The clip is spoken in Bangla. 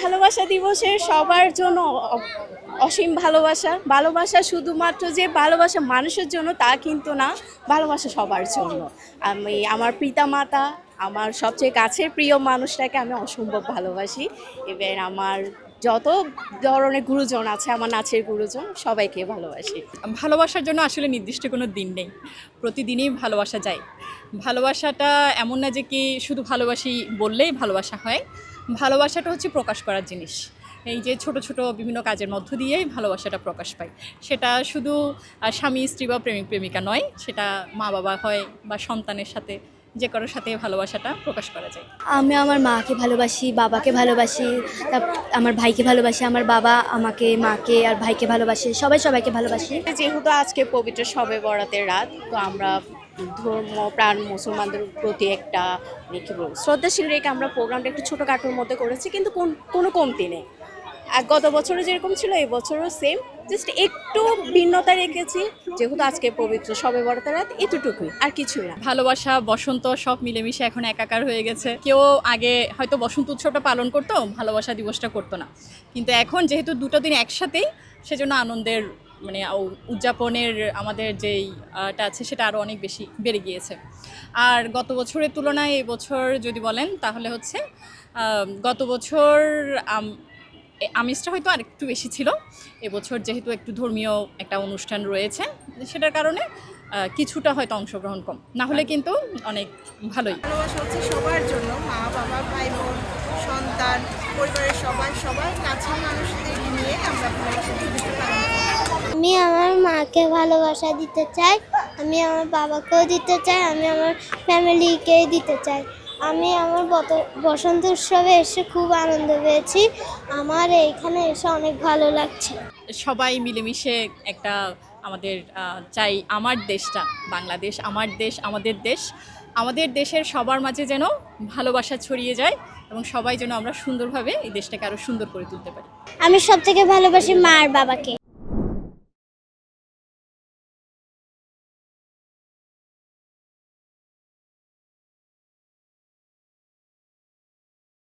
ভালোবাসা দিবসের সবার জন্য অসীম ভালোবাসা। ভালোবাসা শুধুমাত্র যে ভালোবাসা মানুষের জন্য তা কিন্তু না, ভালোবাসা সবার জন্য। আমি আমার পিতামাতা, আমার সবচেয়ে কাছের প্রিয় মানুষটাকে আমি অসম্ভব ভালোবাসি। এবার আমার যত ধরনের গুরুজন আছে, আমার নাচের গুরুজন, সবাইকে ভালোবাসি। ভালোবাসার জন্য আসলে নির্দিষ্ট কোনো দিন নেই, প্রতিদিনই ভালোবাসা যায়। ভালোবাসাটা এমন না যে কি শুধু ভালোবাসি বললেই ভালোবাসা হয়। ভালোবাসাটা হচ্ছে প্রকাশ করার জিনিস। এই যে ছোট ছোট বিভিন্ন কাজের মধ্য দিয়েই ভালোবাসাটা প্রকাশ পায়। সেটা শুধু স্বামী স্ত্রী বা প্রেমিক প্রেমিকা নয়, সেটা মা বাবা হয় বা সন্তানের সাথে, যে কারোর সাথে ভালোবাসাটা প্রকাশ করা যায়। আমি আমার মাকে ভালোবাসি, বাবাকে ভালোবাসি, আমার ভাইকে ভালোবাসি, আমার বাবা আমাকে, মাকে আর ভাইকে ভালোবাসে, সবাই সবাইকে ভালোবাসি। যেহেতু আজকে পবিত্র শবে বরাতের রাত, তো আমরা ধর্ম প্রাণ মুসলমানদের প্রতি একটা কি বলবো শ্রদ্ধাশীল রেখে আমরা প্রোগ্রামটা একটু ছোটোখাটোর মধ্যে করেছি, কিন্তু কোনো কমতি নেই। গত বছরও যেরকম ছিল এই বছরও সেম, জাস্ট একটু ভিন্নতা রেখেছি, যেহেতু আজকে পবিত্র শবে বরাতের রাত, এতটুকুই, আর কিছুই না। ভালোবাসা বসন্ত সব মিলেমিশে এখন একাকার হয়ে গেছে। কেউ আগে হয়তো বসন্ত উৎসবটা পালন করতো, ভালোবাসা দিবসটা করতো না, কিন্তু এখন যেহেতু দুটো দিন একসাথেই, সেজন্য আনন্দের মানে উদযাপনের আমাদের যেই টা আছে সেটা আরও অনেক বেশি বেড়ে গিয়েছে। আর গত বছরের তুলনায় এবছর যদি বলেন তাহলে হচ্ছে গত বছর আমেজটা হয়তো আর একটু বেশি ছিল। এবছর যেহেতু একটু ধর্মীয় একটা অনুষ্ঠান রয়েছে, সেটার কারণে কিছুটা হয়তো অংশগ্রহণ কম, না হলে কিন্তু অনেক ভালোই। ভালোবাসা হচ্ছে সবার জন্য, মা বাবা ভাই বোন সন্তান পরিবারের সবাই কাছের মানুষদের নিয়ে আমরা ভালোবাসা দিবসটা পালন করি। আমি আমার মাকে ভালোবাসা দিতে চাই, আমি আমার বাবাকেও দিতে চাই, আমি আমার ফ্যামিলিকে দিতে চাই। আমি আমার বসন্ত উৎসবে এসে খুব আনন্দ পেয়েছি, আমার এইখানে এসে অনেক ভালো লাগছে। সবাই মিলেমিশে একটা আমাদের চাই আমার দেশটা বাংলাদেশ, আমার দেশ, আমাদের দেশ, আমাদের দেশের সবার মাঝে যেন ভালোবাসা ছড়িয়ে যায় এবং সবাই যেন আমরা সুন্দরভাবে এই দেশটাকে আরও সুন্দর করে তুলতে পারি। আমি সব থেকে ভালোবাসি মা আর বাবাকে।